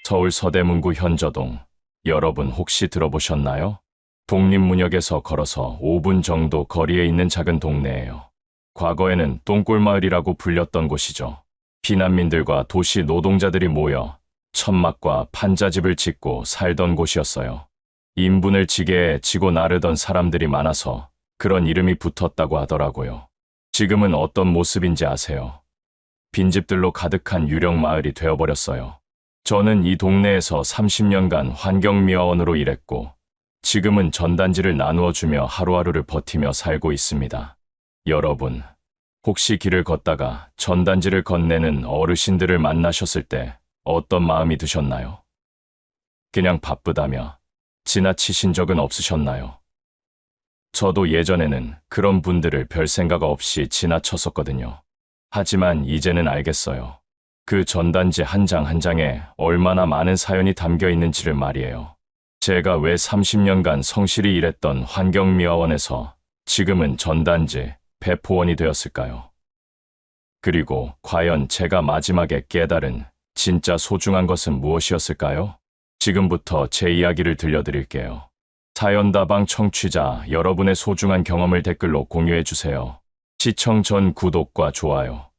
서울 서대문구 현저동. 여러분 혹시 들어보셨나요? 독립문역에서 걸어서 5분 정도 거리에 있는 작은 동네예요. 과거에는 똥골마을이라고 불렸던 곳이죠. 피난민들과 도시 노동자들이 모여 천막과 판자집을 짓고 살던 곳이었어요. 인분을 지게에 지고 나르던 사람들이 많아서 그런 이름이 붙었다고 하더라고요. 지금은 어떤 모습인지 아세요? 빈집들로 가득한 유령 마을이 되어버렸어요. 저는 이 동네에서 30년간 환경미화원으로 일했고 지금은 전단지를 나누어주며 하루하루를 버티며 살고 있습니다. 여러분, 혹시 길을 걷다가 전단지를 건네는 어르신들을 만나셨을 때 어떤 마음이 드셨나요? 그냥 바쁘다며 지나치신 적은 없으셨나요? 저도 예전에는 그런 분들을 별 생각 없이 지나쳤었거든요. 하지만 이제는 알겠어요. 그 전단지 한 장 한 장에 얼마나 많은 사연이 담겨 있는지를 말이에요. 제가 왜 30년간 성실히 일했던 환경미화원에서 지금은 전단지 배포원이 되었을까요? 그리고 과연 제가 마지막에 깨달은 진짜 소중한 것은 무엇이었을까요? 지금부터 제 이야기를 들려드릴게요. 사연다방 청취자, 여러분의 소중한 경험을 댓글로 공유해주세요. 시청 전 구독과 좋아요,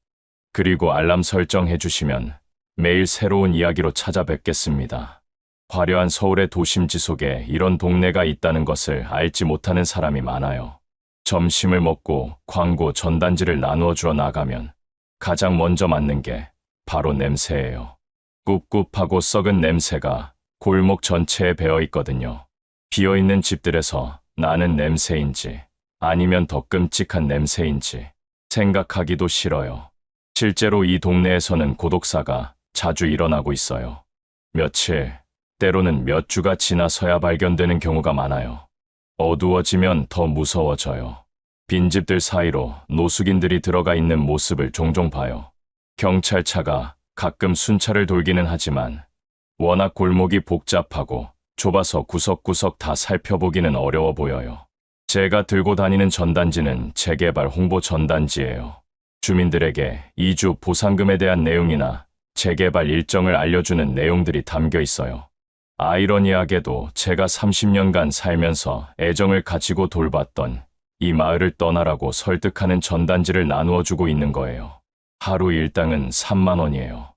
그리고 알람 설정해 주시면 매일 새로운 이야기로 찾아뵙겠습니다. 화려한 서울의 도심지 속에 이런 동네가 있다는 것을 알지 못하는 사람이 많아요. 점심을 먹고 광고 전단지를 나누어 주러 나가면 가장 먼저 맡는 게 바로 냄새예요. 꿉꿉하고 썩은 냄새가 골목 전체에 배어 있거든요. 비어있는 집들에서 나는 냄새인지 아니면 더 끔찍한 냄새인지 생각하기도 싫어요. 실제로 이 동네에서는 고독사가 자주 일어나고 있어요. 며칠, 때로는 몇 주가 지나서야 발견되는 경우가 많아요. 어두워지면 더 무서워져요. 빈집들 사이로 노숙인들이 들어가 있는 모습을 종종 봐요. 경찰차가 가끔 순찰을 돌기는 하지만 워낙 골목이 복잡하고 좁아서 구석구석 다 살펴보기는 어려워 보여요. 제가 들고 다니는 전단지는 재개발 홍보 전단지예요. 주민들에게 이주 보상금에 대한 내용이나 재개발 일정을 알려주는 내용들이 담겨 있어요. 아이러니하게도 제가 30년간 살면서 애정을 가지고 돌봤던 이 마을을 떠나라고 설득하는 전단지를 나누어 주고 있는 거예요. 하루 일당은 3만 원이에요.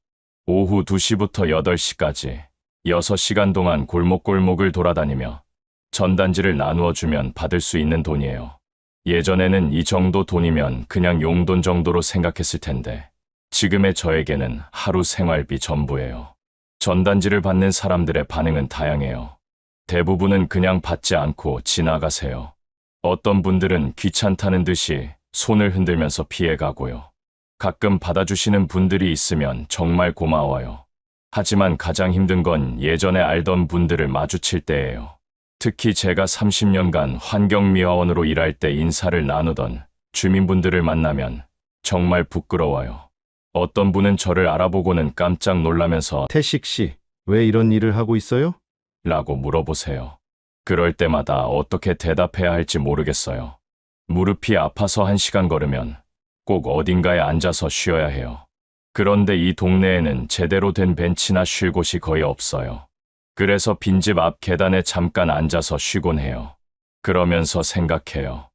오후 2시부터 8시까지 6시간 동안 골목골목을 돌아다니며 전단지를 나누어 주면 받을 수 있는 돈이에요. 예전에는 이 정도 돈이면 그냥 용돈 정도로 생각했을 텐데 지금의 저에게는 하루 생활비 전부예요. 전단지를 받는 사람들의 반응은 다양해요. 대부분은 그냥 받지 않고 지나가세요. 어떤 분들은 귀찮다는 듯이 손을 흔들면서 피해가고요. 가끔 받아주시는 분들이 있으면 정말 고마워요. 하지만 가장 힘든 건 예전에 알던 분들을 마주칠 때예요. 특히 제가 30년간 환경미화원으로 일할 때 인사를 나누던 주민분들을 만나면 정말 부끄러워요. 어떤 분은 저를 알아보고는 깜짝 놀라면서 태식 씨, 왜 이런 일을 하고 있어요? 라고 물어보세요. 그럴 때마다 어떻게 대답해야 할지 모르겠어요. 무릎이 아파서 1시간 걸으면 꼭 어딘가에 앉아서 쉬어야 해요. 그런데 이 동네에는 제대로 된 벤치나 쉴 곳이 거의 없어요. 그래서 빈집 앞 계단에 잠깐 앉아서 쉬곤 해요. 그러면서 생각해요.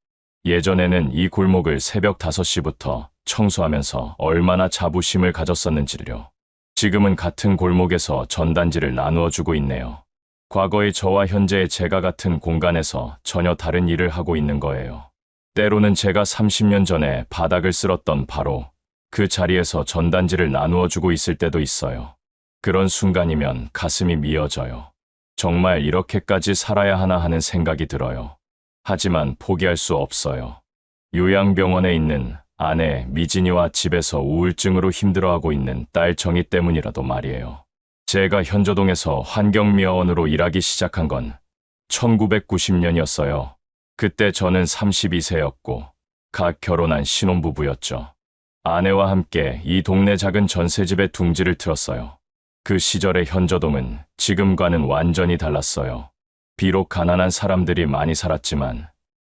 예전에는 이 골목을 새벽 5시부터 청소하면서 얼마나 자부심을 가졌었는지를요. 지금은 같은 골목에서 전단지를 나누어 주고 있네요. 과거의 저와 현재의 제가 같은 공간에서 전혀 다른 일을 하고 있는 거예요. 때로는 제가 30년 전에 바닥을 쓸었던 바로 그 자리에서 전단지를 나누어 주고 있을 때도 있어요. 그런 순간이면 가슴이 미어져요. 정말 이렇게까지 살아야 하나 하는 생각이 들어요. 하지만 포기할 수 없어요. 요양병원에 있는 아내 미진이와 집에서 우울증으로 힘들어하고 있는 딸 정희 때문이라도 말이에요. 제가 현저동에서 환경미화원으로 일하기 시작한 건 1990년이었어요. 그때 저는 32세였고 갓 결혼한 신혼부부였죠. 아내와 함께 이 동네 작은 전셋집에 둥지를 틀었어요. 그 시절의 현저동은 지금과는 완전히 달랐어요. 비록 가난한 사람들이 많이 살았지만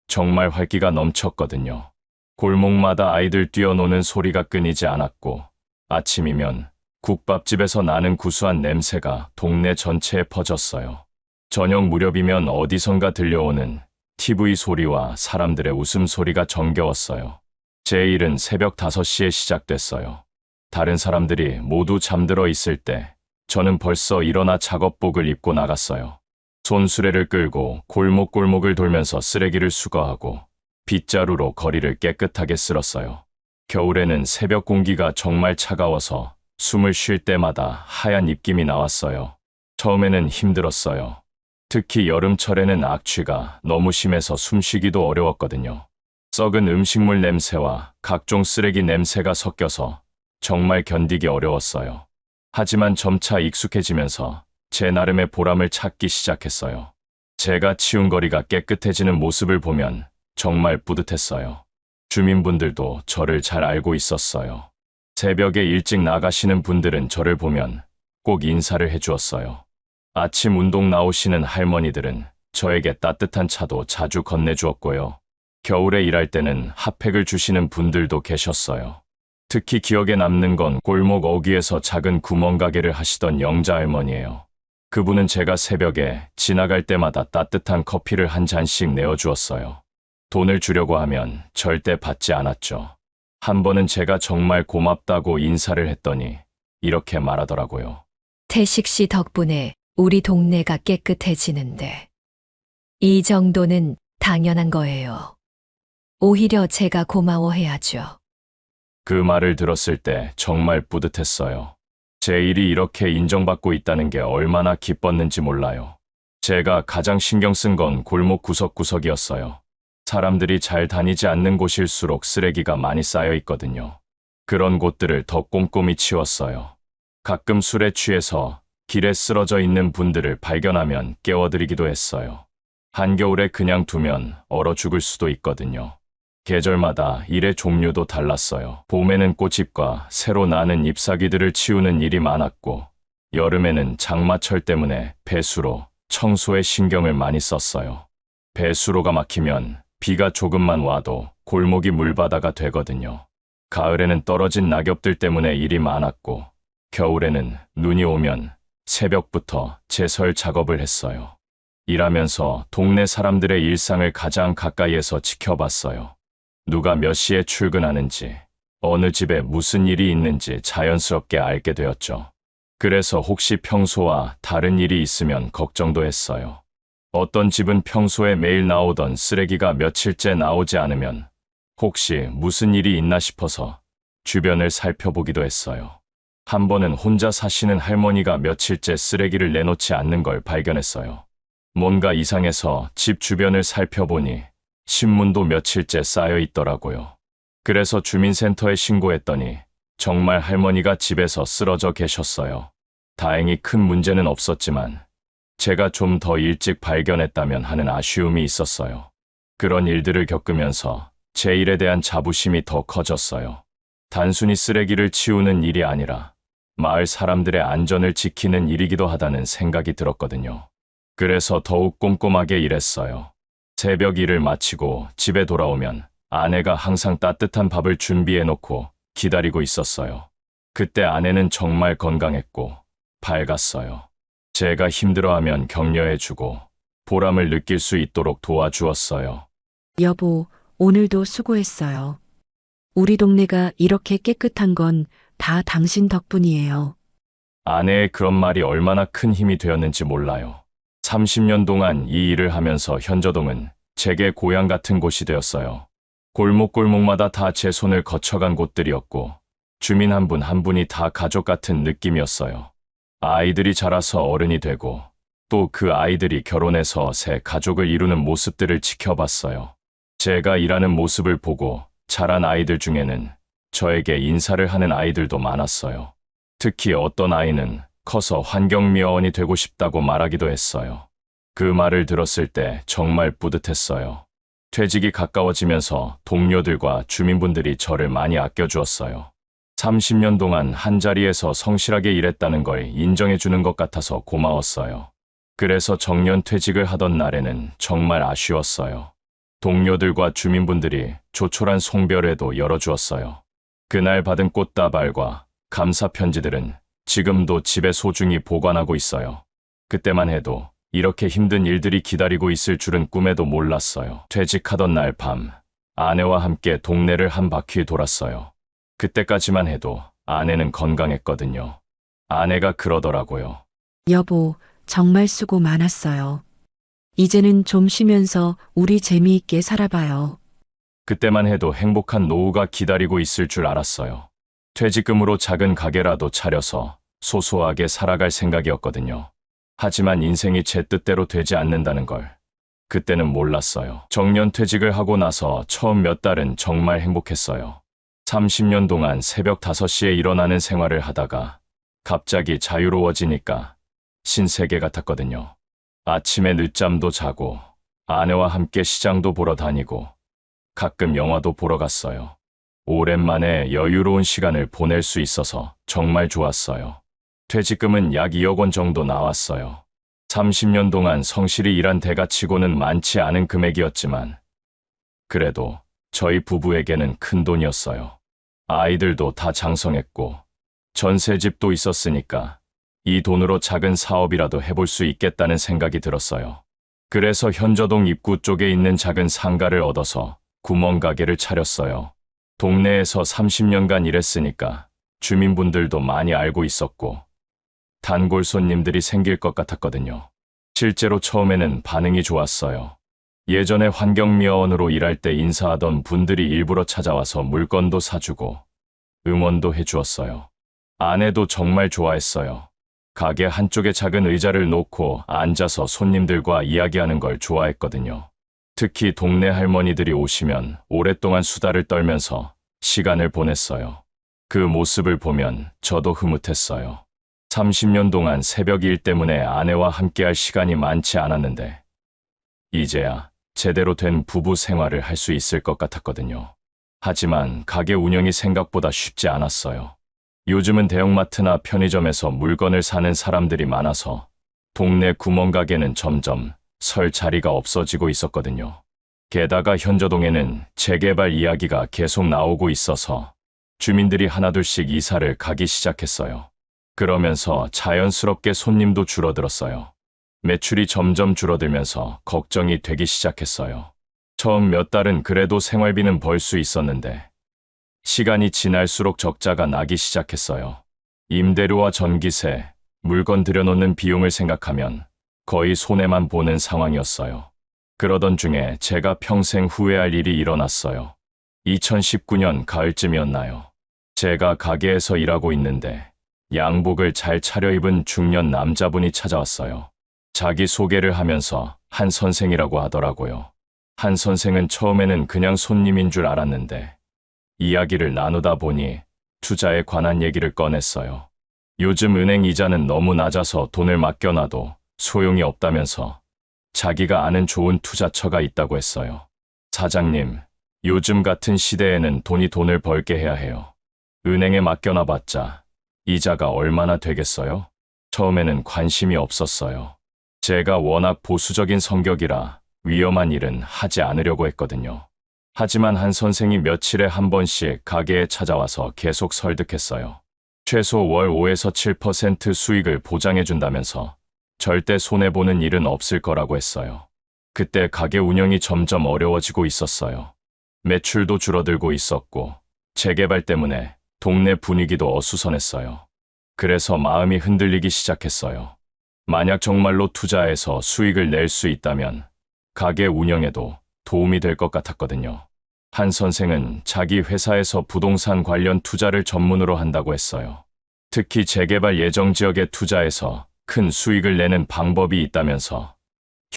정말 활기가 넘쳤거든요. 골목마다 아이들 뛰어노는 소리가 끊이지 않았고 아침이면 국밥집에서 나는 구수한 냄새가 동네 전체에 퍼졌어요. 저녁 무렵이면 어디선가 들려오는 TV 소리와 사람들의 웃음소리가 정겨웠어요. 제 일은 새벽 5시에 시작됐어요. 다른 사람들이 모두 잠들어 있을 때 저는 벌써 일어나 작업복을 입고 나갔어요. 손수레를 끌고 골목골목을 돌면서 쓰레기를 수거하고 빗자루로 거리를 깨끗하게 쓸었어요. 겨울에는 새벽 공기가 정말 차가워서 숨을 쉴 때마다 하얀 입김이 나왔어요. 처음에는 힘들었어요. 특히 여름철에는 악취가 너무 심해서 숨쉬기도 어려웠거든요. 썩은 음식물 냄새와 각종 쓰레기 냄새가 섞여서 정말 견디기 어려웠어요. 하지만 점차 익숙해지면서 제 나름의 보람을 찾기 시작했어요. 제가 치운 거리가 깨끗해지는 모습을 보면 정말 뿌듯했어요. 주민분들도 저를 잘 알고 있었어요. 새벽에 일찍 나가시는 분들은 저를 보면 꼭 인사를 해주었어요. 아침 운동 나오시는 할머니들은 저에게 따뜻한 차도 자주 건네주었고요. 겨울에 일할 때는 핫팩을 주시는 분들도 계셨어요. 특히 기억에 남는 건 골목 어귀에서 작은 구멍가게를 하시던 영자 할머니예요. 그분은 제가 새벽에 지나갈 때마다 따뜻한 커피를 한 잔씩 내어주었어요. 돈을 주려고 하면 절대 받지 않았죠. 한 번은 제가 정말 고맙다고 인사를 했더니 이렇게 말하더라고요. 태식 씨 덕분에 우리 동네가 깨끗해지는데 이 정도는 당연한 거예요. 오히려 제가 고마워해야죠. 그 말을 들었을 때 정말 뿌듯했어요. 제 일이 이렇게 인정받고 있다는 게 얼마나 기뻤는지 몰라요. 제가 가장 신경 쓴 건 골목 구석구석이었어요. 사람들이 잘 다니지 않는 곳일수록 쓰레기가 많이 쌓여 있거든요. 그런 곳들을 더 꼼꼼히 치웠어요. 가끔 술에 취해서 길에 쓰러져 있는 분들을 발견하면 깨워드리기도 했어요. 한겨울에 그냥 두면 얼어 죽을 수도 있거든요. 계절마다 일의 종류도 달랐어요. 봄에는 꽃잎과 새로 나는 잎사귀들을 치우는 일이 많았고, 여름에는 장마철 때문에 배수로, 청소에 신경을 많이 썼어요. 배수로가 막히면 비가 조금만 와도 골목이 물바다가 되거든요. 가을에는 떨어진 낙엽들 때문에 일이 많았고, 겨울에는 눈이 오면 새벽부터 제설 작업을 했어요. 일하면서 동네 사람들의 일상을 가장 가까이에서 지켜봤어요. 누가 몇 시에 출근하는지, 어느 집에 무슨 일이 있는지 자연스럽게 알게 되었죠. 그래서 혹시 평소와 다른 일이 있으면 걱정도 했어요. 어떤 집은 평소에 매일 나오던 쓰레기가 며칠째 나오지 않으면 혹시 무슨 일이 있나 싶어서 주변을 살펴보기도 했어요. 한 번은 혼자 사시는 할머니가 며칠째 쓰레기를 내놓지 않는 걸 발견했어요. 뭔가 이상해서 집 주변을 살펴보니 신문도 며칠째 쌓여 있더라고요. 그래서 주민센터에 신고했더니 정말 할머니가 집에서 쓰러져 계셨어요. 다행히 큰 문제는 없었지만 제가 좀 더 일찍 발견했다면 하는 아쉬움이 있었어요. 그런 일들을 겪으면서 제 일에 대한 자부심이 더 커졌어요. 단순히 쓰레기를 치우는 일이 아니라 마을 사람들의 안전을 지키는 일이기도 하다는 생각이 들었거든요. 그래서 더욱 꼼꼼하게 일했어요. 새벽 일을 마치고 집에 돌아오면 아내가 항상 따뜻한 밥을 준비해 놓고 기다리고 있었어요. 그때 아내는 정말 건강했고 밝았어요. 제가 힘들어하면 격려해주고 보람을 느낄 수 있도록 도와주었어요. 여보, 오늘도 수고했어요. 우리 동네가 이렇게 깨끗한 건 다 당신 덕분이에요. 아내의 그런 말이 얼마나 큰 힘이 되었는지 몰라요. 30년 동안 이 일을 하면서 현저동은 제게 고향 같은 곳이 되었어요. 골목골목마다 다 제 손을 거쳐간 곳들이었고 주민 한 분 한 분이 다 가족 같은 느낌이었어요. 아이들이 자라서 어른이 되고 또 그 아이들이 결혼해서 새 가족을 이루는 모습들을 지켜봤어요. 제가 일하는 모습을 보고 자란 아이들 중에는 저에게 인사를 하는 아이들도 많았어요. 특히 어떤 아이는 커서 환경미화원이 되고 싶다고 말하기도 했어요. 그 말을 들었을 때 정말 뿌듯했어요. 퇴직이 가까워지면서 동료들과 주민분들이 저를 많이 아껴주었어요. 30년 동안 한자리에서 성실하게 일했다는 걸 인정해주는 것 같아서 고마웠어요. 그래서 정년 퇴직을 하던 날에는 정말 아쉬웠어요. 동료들과 주민분들이 조촐한 송별회도 열어주었어요. 그날 받은 꽃다발과 감사 편지들은 지금도 집에 소중히 보관하고 있어요. 그때만 해도 이렇게 힘든 일들이 기다리고 있을 줄은 꿈에도 몰랐어요. 퇴직하던 날 밤, 아내와 함께 동네를 한 바퀴 돌았어요. 그때까지만 해도 아내는 건강했거든요. 아내가 그러더라고요. 여보, 정말 수고 많았어요. 이제는 좀 쉬면서 우리 재미있게 살아봐요. 그때만 해도 행복한 노후가 기다리고 있을 줄 알았어요. 퇴직금으로 작은 가게라도 차려서 소소하게 살아갈 생각이었거든요. 하지만 인생이 제 뜻대로 되지 않는다는 걸 그때는 몰랐어요. 정년퇴직을 하고 나서 처음 몇 달은 정말 행복했어요. 30년 동안 새벽 5시에 일어나는 생활을 하다가 갑자기 자유로워지니까 신세계 같았거든요. 아침에 늦잠도 자고 아내와 함께 시장도 보러 다니고 가끔 영화도 보러 갔어요. 오랜만에 여유로운 시간을 보낼 수 있어서 정말 좋았어요. 퇴직금은 약 2억 원 정도 나왔어요. 30년 동안 성실히 일한 대가치고는 많지 않은 금액이었지만 그래도 저희 부부에게는 큰 돈이었어요. 아이들도 다 장성했고 전세집도 있었으니까 이 돈으로 작은 사업이라도 해볼 수 있겠다는 생각이 들었어요. 그래서 현저동 입구 쪽에 있는 작은 상가를 얻어서 구멍가게를 차렸어요. 동네에서 30년간 일했으니까 주민분들도 많이 알고 있었고 단골 손님들이 생길 것 같았거든요. 실제로 처음에는 반응이 좋았어요. 예전에 환경미화원으로 일할 때 인사하던 분들이 일부러 찾아와서 물건도 사주고 응원도 해주었어요. 아내도 정말 좋아했어요. 가게 한쪽에 작은 의자를 놓고 앉아서 손님들과 이야기하는 걸 좋아했거든요. 특히 동네 할머니들이 오시면 오랫동안 수다를 떨면서 시간을 보냈어요. 그 모습을 보면 저도 흐뭇했어요. 30년 동안 새벽 일 때문에 아내와 함께할 시간이 많지 않았는데 이제야 제대로 된 부부 생활을 할 수 있을 것 같았거든요. 하지만 가게 운영이 생각보다 쉽지 않았어요. 요즘은 대형마트나 편의점에서 물건을 사는 사람들이 많아서 동네 구멍가게는 점점 설 자리가 없어지고 있었거든요. 게다가 현저동에는 재개발 이야기가 계속 나오고 있어서 주민들이 하나둘씩 이사를 가기 시작했어요. 그러면서 자연스럽게 손님도 줄어들었어요. 매출이 점점 줄어들면서 걱정이 되기 시작했어요. 처음 몇 달은 그래도 생활비는 벌 수 있었는데 시간이 지날수록 적자가 나기 시작했어요. 임대료와 전기세, 물건 들여놓는 비용을 생각하면 거의 손해만 보는 상황이었어요. 그러던 중에 제가 평생 후회할 일이 일어났어요. 2019년 가을쯤이었나요? 제가 가게에서 일하고 있는데 양복을 잘 차려입은 중년 남자분이 찾아왔어요. 자기 소개를 하면서 한 선생이라고 하더라고요. 한 선생은 처음에는 그냥 손님인 줄 알았는데 이야기를 나누다 보니 투자에 관한 얘기를 꺼냈어요. 요즘 은행 이자는 너무 낮아서 돈을 맡겨놔도 소용이 없다면서 자기가 아는 좋은 투자처가 있다고 했어요. 사장님, 요즘 같은 시대에는 돈이 돈을 벌게 해야 해요. 은행에 맡겨놔봤자 이자가 얼마나 되겠어요? 처음에는 관심이 없었어요. 제가 워낙 보수적인 성격이라 위험한 일은 하지 않으려고 했거든요. 하지만 한 선생이 며칠에 한 번씩 가게에 찾아와서 계속 설득했어요. 최소 월 5에서 7% 수익을 보장해준다면서 절대 손해보는 일은 없을 거라고 했어요. 그때 가게 운영이 점점 어려워지고 있었어요. 매출도 줄어들고 있었고 재개발 때문에 동네 분위기도 어수선했어요. 그래서 마음이 흔들리기 시작했어요. 만약 정말로 투자해서 수익을 낼 수 있다면 가게 운영에도 도움이 될 것 같았거든요. 한 선생은 자기 회사에서 부동산 관련 투자를 전문으로 한다고 했어요. 특히 재개발 예정 지역에 투자해서 큰 수익을 내는 방법이 있다면서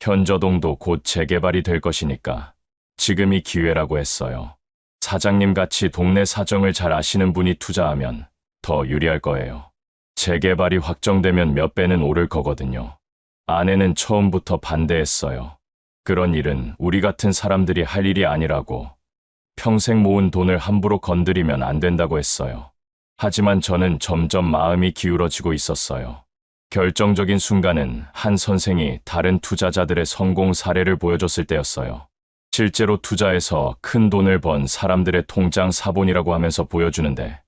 현저동도 곧 재개발이 될 것이니까 지금이 기회라고 했어요. 사장님 같이 동네 사정을 잘 아시는 분이 투자하면 더 유리할 거예요. 재개발이 확정되면 몇 배는 오를 거거든요. 아내는 처음부터 반대했어요. 그런 일은 우리 같은 사람들이 할 일이 아니라고, 평생 모은 돈을 함부로 건드리면 안 된다고 했어요. 하지만 저는 점점 마음이 기울어지고 있었어요. 결정적인 순간은 한 선생이 다른 투자자들의 성공 사례를 보여줬을 때였어요. 실제로 투자해서 큰 돈을 번 사람들의 통장 사본이라고 하면서 보여주는데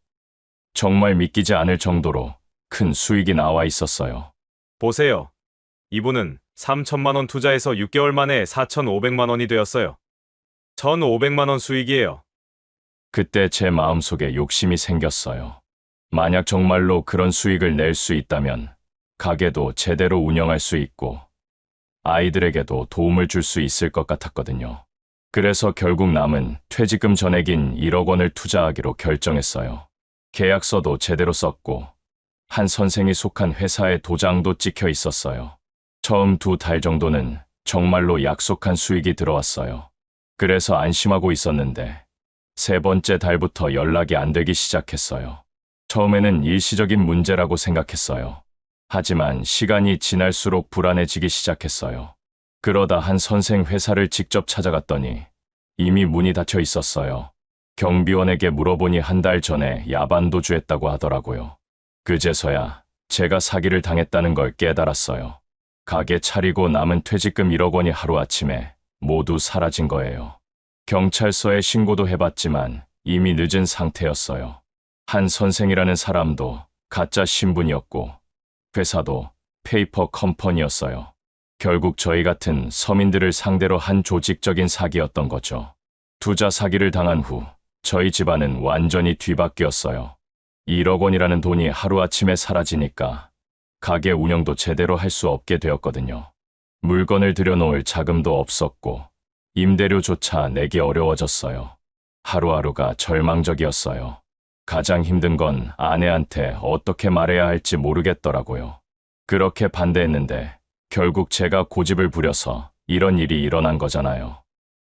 정말 믿기지 않을 정도로 큰 수익이 나와 있었어요. 보세요. 이분은 3천만 원 투자해서 6개월 만에 4,500만 원이 되었어요. 1,500만 원 수익이에요. 그때 제 마음속에 욕심이 생겼어요. 만약 정말로 그런 수익을 낼 수 있다면 가게도 제대로 운영할 수 있고 아이들에게도 도움을 줄 수 있을 것 같았거든요. 그래서 결국 남은 퇴직금 전액인 1억 원을 투자하기로 결정했어요. 계약서도 제대로 썼고 한 선생이 속한 회사의 도장도 찍혀 있었어요. 처음 2달 정도는 정말로 약속한 수익이 들어왔어요. 그래서 안심하고 있었는데 3번째 달부터 연락이 안 되기 시작했어요. 처음에는 일시적인 문제라고 생각했어요. 하지만 시간이 지날수록 불안해지기 시작했어요. 그러다 한 선생 회사를 직접 찾아갔더니 이미 문이 닫혀 있었어요. 경비원에게 물어보니 1달 전에 야반도주했다고 하더라고요. 그제서야 제가 사기를 당했다는 걸 깨달았어요. 가게 차리고 남은 퇴직금 1억 원이 하루아침에 모두 사라진 거예요. 경찰서에 신고도 해봤지만 이미 늦은 상태였어요. 한 선생이라는 사람도 가짜 신분이었고 회사도 페이퍼 컴퍼니였어요. 결국 저희 같은 서민들을 상대로 한 조직적인 사기였던 거죠. 투자 사기를 당한 후 저희 집안은 완전히 뒤바뀌었어요. 1억 원이라는 돈이 하루아침에 사라지니까 가게 운영도 제대로 할 수 없게 되었거든요. 물건을 들여놓을 자금도 없었고 임대료조차 내기 어려워졌어요. 하루하루가 절망적이었어요. 가장 힘든 건 아내한테 어떻게 말해야 할지 모르겠더라고요. 그렇게 반대했는데 결국 제가 고집을 부려서 이런 일이 일어난 거잖아요.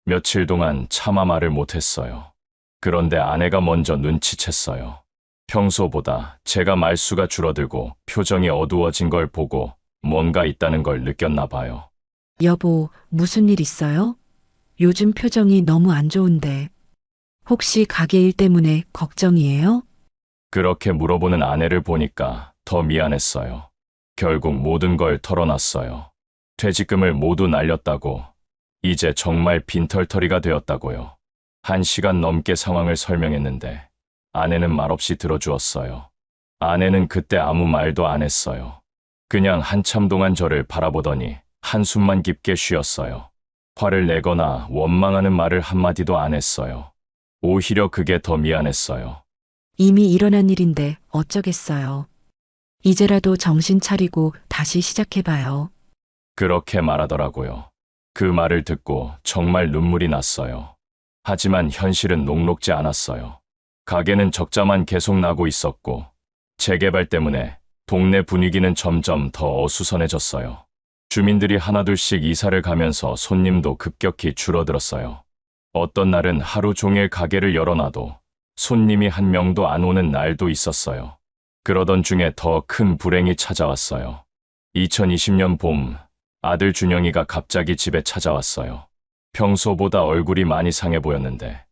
며칠 동안 차마 말을 못했어요. 그런데 아내가 먼저 눈치챘어요. 평소보다 제가 말수가 줄어들고 표정이 어두워진 걸 보고 뭔가 있다는 걸 느꼈나 봐요. 여보, 무슨 일 있어요? 요즘 표정이 너무 안 좋은데. 혹시 가게 일 때문에 걱정이에요? 그렇게 물어보는 아내를 보니까 더 미안했어요. 결국 모든 걸 털어놨어요. 퇴직금을 모두 날렸다고, 이제 정말 빈털터리가 되었다고요. 1시간 넘게 상황을 설명했는데 아내는 말없이 들어주었어요. 아내는 그때 아무 말도 안 했어요. 그냥 한참 동안 저를 바라보더니 한숨만 깊게 쉬었어요. 화를 내거나 원망하는 말을 한마디도 안 했어요. 오히려 그게 더 미안했어요. 이미 일어난 일인데 어쩌겠어요. 이제라도 정신 차리고 다시 시작해봐요. 그렇게 말하더라고요. 그 말을 듣고 정말 눈물이 났어요. 하지만 현실은 녹록지 않았어요. 가게는 적자만 계속 나고 있었고 재개발 때문에 동네 분위기는 점점 더 어수선해졌어요. 주민들이 하나둘씩 이사를 가면서 손님도 급격히 줄어들었어요. 어떤 날은 하루 종일 가게를 열어놔도 손님이 한 명도 안 오는 날도 있었어요. 그러던 중에 더 큰 불행이 찾아왔어요. 2020년 봄, 아들 준영이가 갑자기 집에 찾아왔어요. 평소보다 얼굴이 많이 상해 보였는데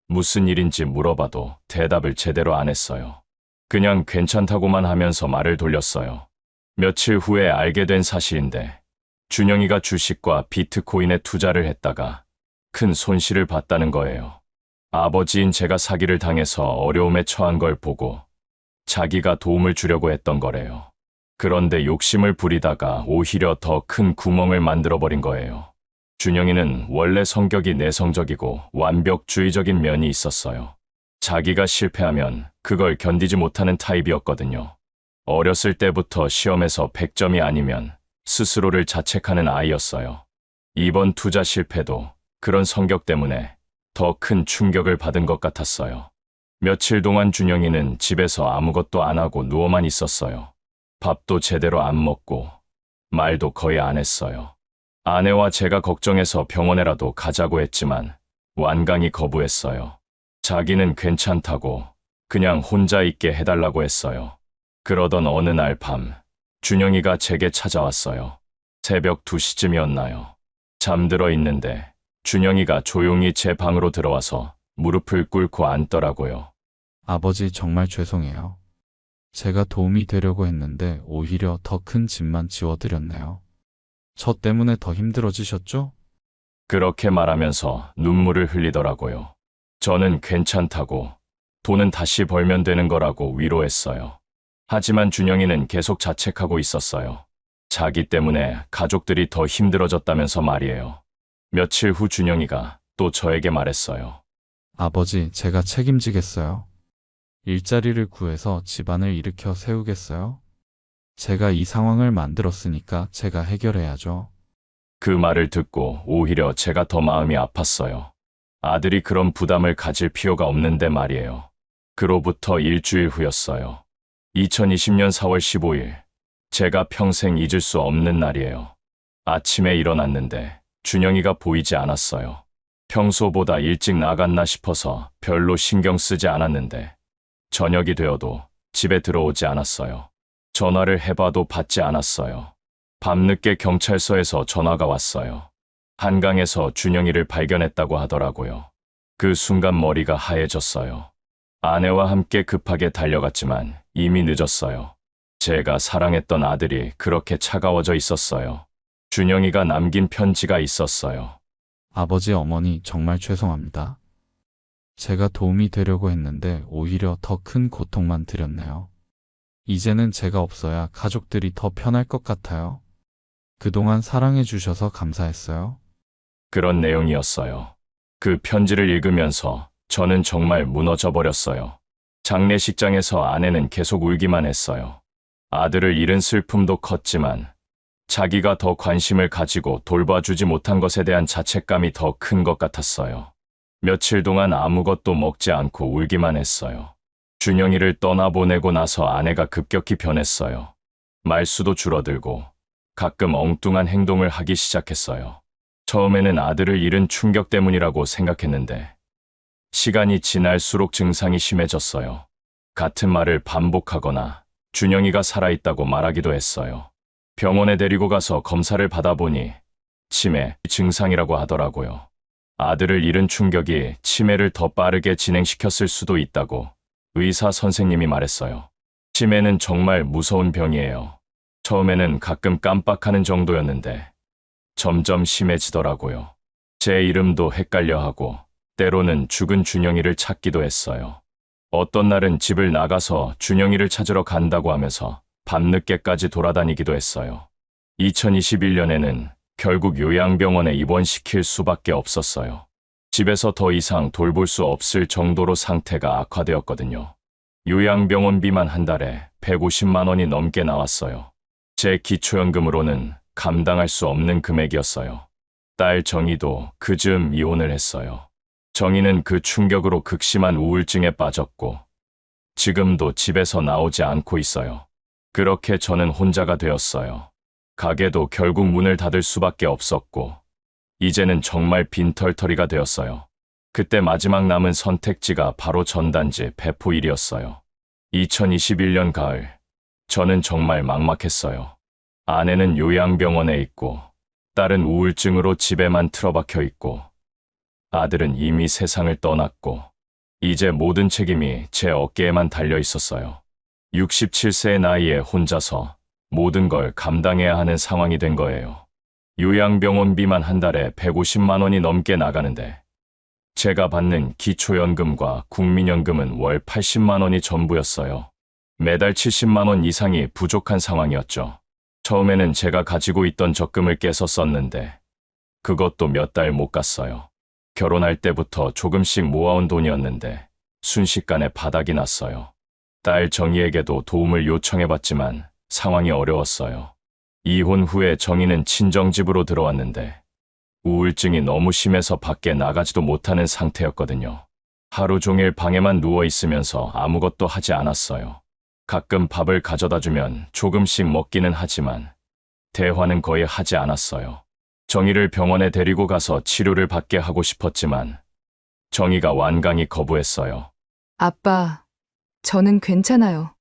무슨 일인지 물어봐도 대답을 제대로 안 했어요. 그냥 괜찮다고만 하면서 말을 돌렸어요. 며칠 후에 알게 된 사실인데 준영이가 주식과 비트코인에 투자를 했다가 큰 손실을 봤다는 거예요. 아버지인 제가 사기를 당해서 어려움에 처한 걸 보고 자기가 도움을 주려고 했던 거래요. 그런데 욕심을 부리다가 오히려 더 큰 구멍을 만들어버린 거예요. 준영이는 원래 성격이 내성적이고 완벽주의적인 면이 있었어요. 자기가 실패하면 그걸 견디지 못하는 타입이었거든요. 어렸을 때부터 시험에서 100점이 아니면 스스로를 자책하는 아이였어요. 이번 투자 실패도 그런 성격 때문에 더 큰 충격을 받은 것 같았어요. 며칠 동안 준영이는 집에서 아무것도 안 하고 누워만 있었어요. 밥도 제대로 안 먹고 말도 거의 안 했어요. 아내와 제가 걱정해서 병원에라도 가자고 했지만 완강히 거부했어요. 자기는 괜찮다고 그냥 혼자 있게 해달라고 했어요. 그러던 어느 날 밤, 준영이가 제게 찾아왔어요. 새벽 2시쯤이었나요? 잠들어 있는데 준영이가 조용히 제 방으로 들어와서 무릎을 꿇고 앉더라고요. 아버지 정말 죄송해요. 제가 도움이 되려고 했는데 오히려 더 큰 짐만 지워드렸네요. 저 때문에 더 힘들어지셨죠? 그렇게 말하면서 눈물을 흘리더라고요. 저는 괜찮다고, 돈은 다시 벌면 되는 거라고 위로했어요. 하지만 준영이는 계속 자책하고 있었어요. 자기 때문에 가족들이 더 힘들어졌다면서 말이에요. 며칠 후 준영이가 또 저에게 말했어요. 아버지, 제가 책임지겠어요. 일자리를 구해서 집안을 일으켜 세우겠어요. 제가 이 상황을 만들었으니까 제가 해결해야죠. 그 말을 듣고 오히려 제가 더 마음이 아팠어요. 아들이 그런 부담을 가질 필요가 없는데 말이에요. 그로부터 일주일 후였어요. 2020년 4월 15일. 제가 평생 잊을 수 없는 날이에요. 아침에 일어났는데 준영이가 보이지 않았어요. 평소보다 일찍 나갔나 싶어서 별로 신경 쓰지 않았는데 저녁이 되어도 집에 들어오지 않았어요. 전화를 해봐도 받지 않았어요. 밤늦게 경찰서에서 전화가 왔어요. 한강에서 준영이를 발견했다고 하더라고요. 그 순간 머리가 하얘졌어요. 아내와 함께 급하게 달려갔지만 이미 늦었어요. 제가 사랑했던 아들이 그렇게 차가워져 있었어요. 준영이가 남긴 편지가 있었어요. 아버지, 어머니, 정말 죄송합니다. 제가 도움이 되려고 했는데 오히려 더 큰 고통만 드렸네요. 이제는 제가 없어야 가족들이 더 편할 것 같아요. 그동안 사랑해 주셔서 감사했어요. 그런 내용이었어요. 그 편지를 읽으면서 저는 정말 무너져 버렸어요. 장례식장에서 아내는 계속 울기만 했어요. 아들을 잃은 슬픔도 컸지만 자기가 더 관심을 가지고 돌봐주지 못한 것에 대한 자책감이 더 큰 것 같았어요. 며칠 동안 아무것도 먹지 않고 울기만 했어요. 준영이를 떠나보내고 나서 아내가 급격히 변했어요. 말수도 줄어들고 가끔 엉뚱한 행동을 하기 시작했어요. 처음에는 아들을 잃은 충격 때문이라고 생각했는데 시간이 지날수록 증상이 심해졌어요. 같은 말을 반복하거나 준영이가 살아있다고 말하기도 했어요. 병원에 데리고 가서 검사를 받아보니 치매 증상이라고 하더라고요. 아들을 잃은 충격이 치매를 더 빠르게 진행시켰을 수도 있다고 의사 선생님이 말했어요. 치매는 정말 무서운 병이에요. 처음에는 가끔 깜빡하는 정도였는데 점점 심해지더라고요. 제 이름도 헷갈려하고 때로는 죽은 준영이를 찾기도 했어요. 어떤 날은 집을 나가서 준영이를 찾으러 간다고 하면서 밤늦게까지 돌아다니기도 했어요. 2021년에는 결국 요양병원에 입원시킬 수밖에 없었어요. 집에서 더 이상 돌볼 수 없을 정도로 상태가 악화되었거든요. 요양병원비만 한 달에 150만 원이 넘게 나왔어요. 제 기초연금으로는 감당할 수 없는 금액이었어요. 딸 정희도 그 즈음 이혼을 했어요. 정희는 그 충격으로 극심한 우울증에 빠졌고 지금도 집에서 나오지 않고 있어요. 그렇게 저는 혼자가 되었어요. 가게도 결국 문을 닫을 수밖에 없었고 이제는 정말 빈털터리가 되었어요. 그때 마지막 남은 선택지가 바로 전단지 배포일이었어요. 2021년 가을, 저는 정말 막막했어요. 아내는 요양병원에 있고 딸은 우울증으로 집에만 틀어박혀 있고 아들은 이미 세상을 떠났고 이제 모든 책임이 제 어깨에만 달려 있었어요. 67세의 나이에 혼자서 모든 걸 감당해야 하는 상황이 된 거예요. 요양병원비만 한 달에 150만 원이 넘게 나가는데 제가 받는 기초연금과 국민연금은 월 80만 원이 전부였어요. 매달 70만 원 이상이 부족한 상황이었죠. 처음에는 제가 가지고 있던 적금을 깨서 썼는데 그것도 몇 달 못 갔어요. 결혼할 때부터 조금씩 모아온 돈이었는데 순식간에 바닥이 났어요. 딸 정희에게도 도움을 요청해봤지만 상황이 어려웠어요. 이혼 후에 정희는 친정집으로 들어왔는데 우울증이 너무 심해서 밖에 나가지도 못하는 상태였거든요. 하루 종일 방에만 누워 있으면서 아무것도 하지 않았어요. 가끔 밥을 가져다 주면 조금씩 먹기는 하지만 대화는 거의 하지 않았어요. 정희를 병원에 데리고 가서 치료를 받게 하고 싶었지만 정희가 완강히 거부했어요. 아빠, 저는 괜찮아요.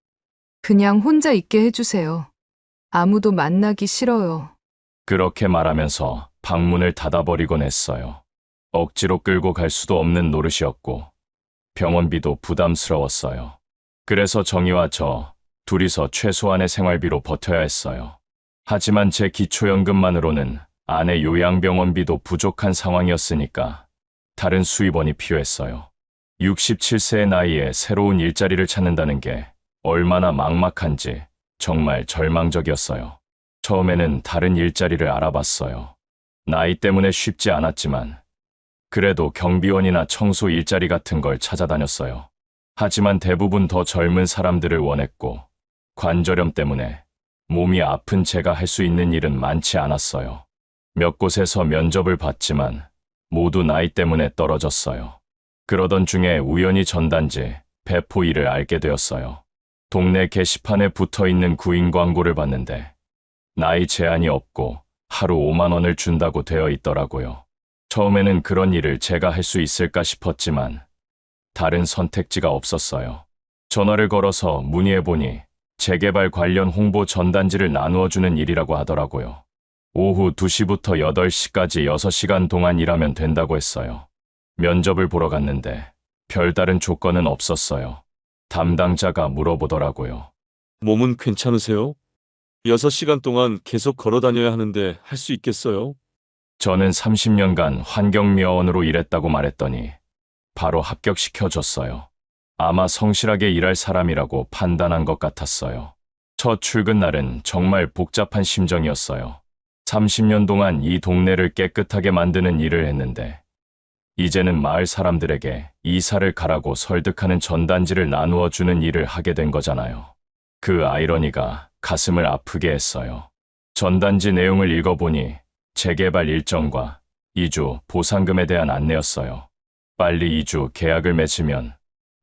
그냥 혼자 있게 해주세요. 아무도 만나기 싫어요. 그렇게 말하면서 방문을 닫아버리곤 했어요. 억지로 끌고 갈 수도 없는 노릇이었고 병원비도 부담스러웠어요. 그래서 정희와 저 둘이서 최소한의 생활비로 버텨야 했어요. 하지만 제 기초연금만으로는 아내 요양병원비도 부족한 상황이었으니까 다른 수입원이 필요했어요. 67세의 나이에 새로운 일자리를 찾는다는 게 얼마나 막막한지 정말 절망적이었어요. 처음에는 다른 일자리를 알아봤어요. 나이 때문에 쉽지 않았지만 그래도 경비원이나 청소 일자리 같은 걸 찾아다녔어요. 하지만 대부분 더 젊은 사람들을 원했고 관절염 때문에 몸이 아픈 제가 할 수 있는 일은 많지 않았어요. 몇 곳에서 면접을 봤지만 모두 나이 때문에 떨어졌어요. 그러던 중에 우연히 전단지 배포 일을 알게 되었어요. 동네 게시판에 붙어 있는 구인 광고를 봤는데 나이 제한이 없고 하루 5만 원을 준다고 되어 있더라고요. 처음에는 그런 일을 제가 할 수 있을까 싶었지만 다른 선택지가 없었어요. 전화를 걸어서 문의해보니 재개발 관련 홍보 전단지를 나누어주는 일이라고 하더라고요. 오후 2시부터 8시까지 6시간 동안 일하면 된다고 했어요. 면접을 보러 갔는데 별다른 조건은 없었어요. 담당자가 물어보더라고요. 몸은 괜찮으세요? 6시간 동안 계속 걸어 다녀야 하는데 할 수 있겠어요? 저는 30년간 환경미화원으로 일했다고 말했더니 바로 합격시켜줬어요. 아마 성실하게 일할 사람이라고 판단한 것 같았어요. 첫 출근 날은 정말 복잡한 심정이었어요. 30년 동안 이 동네를 깨끗하게 만드는 일을 했는데 이제는 마을 사람들에게 이사를 가라고 설득하는 전단지를 나누어 주는 일을 하게 된 거잖아요. 그 아이러니가 가슴을 아프게 했어요. 전단지 내용을 읽어보니 재개발 일정과 이주 보상금에 대한 안내였어요. 빨리 이주 계약을 맺으면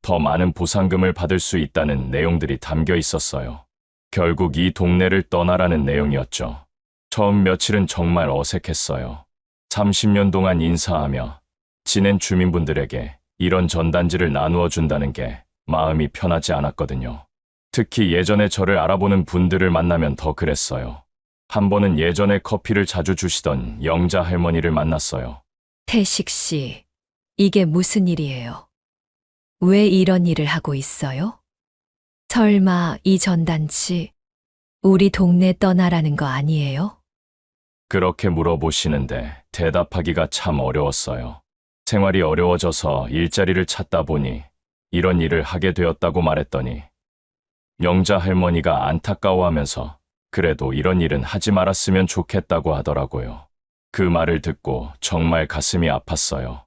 더 많은 보상금을 받을 수 있다는 내용들이 담겨 있었어요. 결국 이 동네를 떠나라는 내용이었죠. 처음 며칠은 정말 어색했어요. 30년 동안 인사하며 지낸 주민분들에게 이런 전단지를 나누어 준다는 게 마음이 편하지 않았거든요. 특히 예전에 저를 알아보는 분들을 만나면 더 그랬어요. 한 번은 예전에 커피를 자주 주시던 영자 할머니를 만났어요. 태식 씨, 이게 무슨 일이에요? 왜 이런 일을 하고 있어요? 설마 이 전단지 우리 동네 떠나라는 거 아니에요? 그렇게 물어보시는데 대답하기가 참 어려웠어요. 생활이 어려워져서 일자리를 찾다 보니 이런 일을 하게 되었다고 말했더니 영자 할머니가 안타까워하면서 그래도 이런 일은 하지 말았으면 좋겠다고 하더라고요. 그 말을 듣고 정말 가슴이 아팠어요.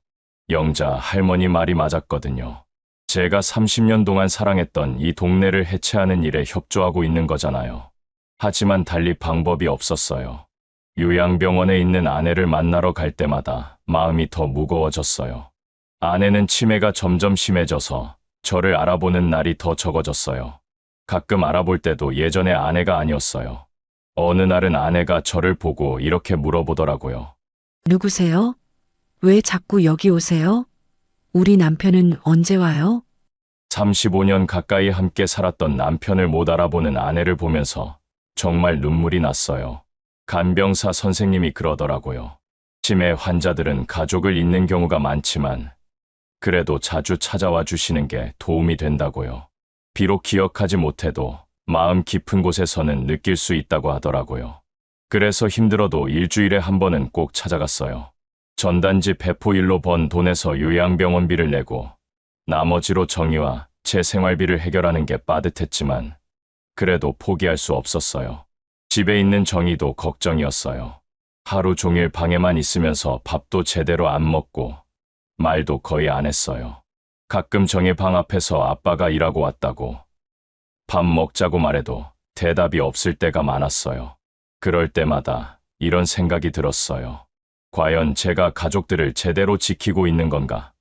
영자 할머니 말이 맞았거든요. 제가 30년 동안 사랑했던 이 동네를 해체하는 일에 협조하고 있는 거잖아요. 하지만 달리 방법이 없었어요. 요양병원에 있는 아내를 만나러 갈 때마다 마음이 더 무거워졌어요. 아내는 치매가 점점 심해져서 저를 알아보는 날이 더 적어졌어요. 가끔 알아볼 때도 예전의 아내가 아니었어요. 어느 날은 아내가 저를 보고 이렇게 물어보더라고요. 누구세요? 왜 자꾸 여기 오세요? 우리 남편은 언제 와요? 35년 가까이 함께 살았던 남편을 못 알아보는 아내를 보면서 정말 눈물이 났어요. 간병사 선생님이 그러더라고요. 치매 환자들은 가족을 잃는 경우가 많지만 그래도 자주 찾아와 주시는 게 도움이 된다고요. 비록 기억하지 못해도 마음 깊은 곳에서는 느낄 수 있다고 하더라고요. 그래서 힘들어도 일주일에 한 번은 꼭 찾아갔어요. 전단지 배포 일로 번 돈에서 요양병원비를 내고 나머지로 정의와 제 생활비를 해결하는 게 빠듯했지만 그래도 포기할 수 없었어요. 집에 있는 정의도 걱정이었어요. 하루 종일 방에만 있으면서 밥도 제대로 안 먹고 말도 거의 안 했어요. 가끔 정의 방 앞에서 아빠가 일하고 왔다고 밥 먹자고 말해도 대답이 없을 때가 많았어요. 그럴 때마다 이런 생각이 들었어요. 과연 제가 가족들을 제대로 지키고 있는 건가?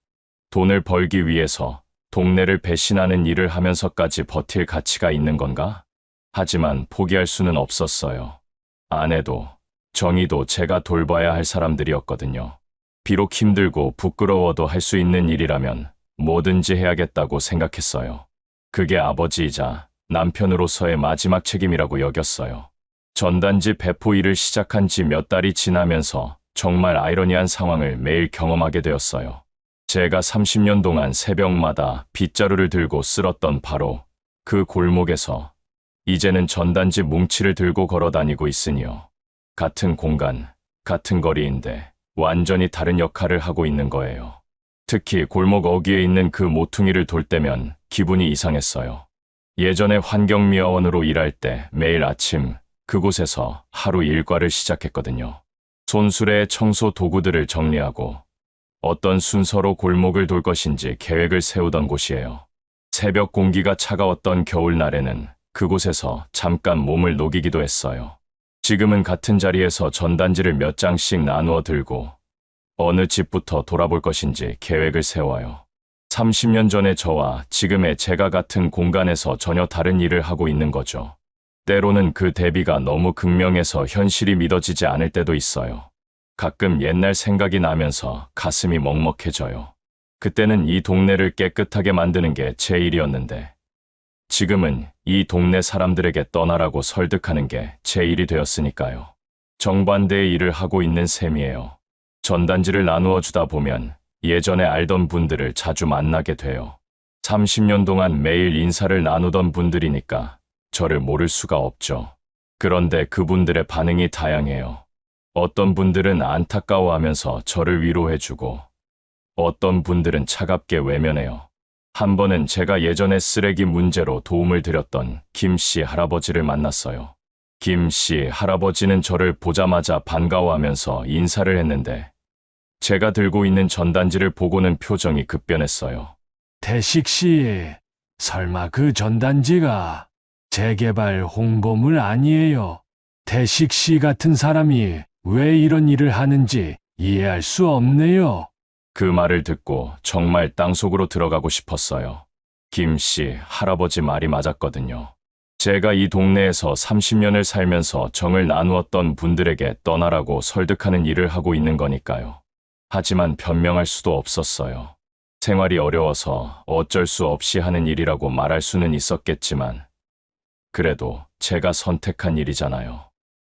돈을 벌기 위해서 동네를 배신하는 일을 하면서까지 버틸 가치가 있는 건가? 하지만 포기할 수는 없었어요. 아내도 정의도 제가 돌봐야 할 사람들이었거든요. 비록 힘들고 부끄러워도 할 수 있는 일이라면 뭐든지 해야겠다고 생각했어요. 그게 아버지이자 남편으로서의 마지막 책임이라고 여겼어요. 전단지 배포 일을 시작한 지 몇 달이 지나면서 정말 아이러니한 상황을 매일 경험하게 되었어요. 제가 30년 동안 새벽마다 빗자루를 들고 쓸었던 바로 그 골목에서 이제는 전단지 뭉치를 들고 걸어 다니고 있으니요. 같은 공간, 같은 거리인데 완전히 다른 역할을 하고 있는 거예요. 특히 골목 어귀에 있는 그 모퉁이를 돌 때면 기분이 이상했어요. 예전에 환경미화원으로 일할 때 매일 아침 그곳에서 하루 일과를 시작했거든요. 손수레의 청소 도구들을 정리하고 어떤 순서로 골목을 돌 것인지 계획을 세우던 곳이에요. 새벽 공기가 차가웠던 겨울날에는 그곳에서 잠깐 몸을 녹이기도 했어요. 지금은 같은 자리에서 전단지를 몇 장씩 나누어 들고 어느 집부터 돌아볼 것인지 계획을 세워요. 30년 전의 저와 지금의 제가 같은 공간에서 전혀 다른 일을 하고 있는 거죠. 때로는 그 대비가 너무 극명해서 현실이 믿어지지 않을 때도 있어요. 가끔 옛날 생각이 나면서 가슴이 먹먹해져요. 그때는 이 동네를 깨끗하게 만드는 게 제 일이었는데 지금은 이 동네 사람들에게 떠나라고 설득하는 게 제 일이 되었으니까요. 정반대의 일을 하고 있는 셈이에요. 전단지를 나누어 주다 보면 예전에 알던 분들을 자주 만나게 돼요. 30년 동안 매일 인사를 나누던 분들이니까 저를 모를 수가 없죠. 그런데 그분들의 반응이 다양해요. 어떤 분들은 안타까워하면서 저를 위로해주고 어떤 분들은 차갑게 외면해요. 한 번은 제가 예전에 쓰레기 문제로 도움을 드렸던 김 씨 할아버지를 만났어요. 김 씨 할아버지는 저를 보자마자 반가워하면서 인사를 했는데 제가 들고 있는 전단지를 보고는 표정이 급변했어요. 태식 씨, 설마 그 전단지가 재개발 홍보물 아니에요? 태식 씨 같은 사람이 왜 이런 일을 하는지 이해할 수 없네요. 그 말을 듣고 정말 땅속으로 들어가고 싶었어요. 김 씨 할아버지 말이 맞았거든요. 제가 이 동네에서 30년을 살면서 정을 나누었던 분들에게 떠나라고 설득하는 일을 하고 있는 거니까요. 하지만 변명할 수도 없었어요. 생활이 어려워서 어쩔 수 없이 하는 일이라고 말할 수는 있었겠지만 그래도 제가 선택한 일이잖아요.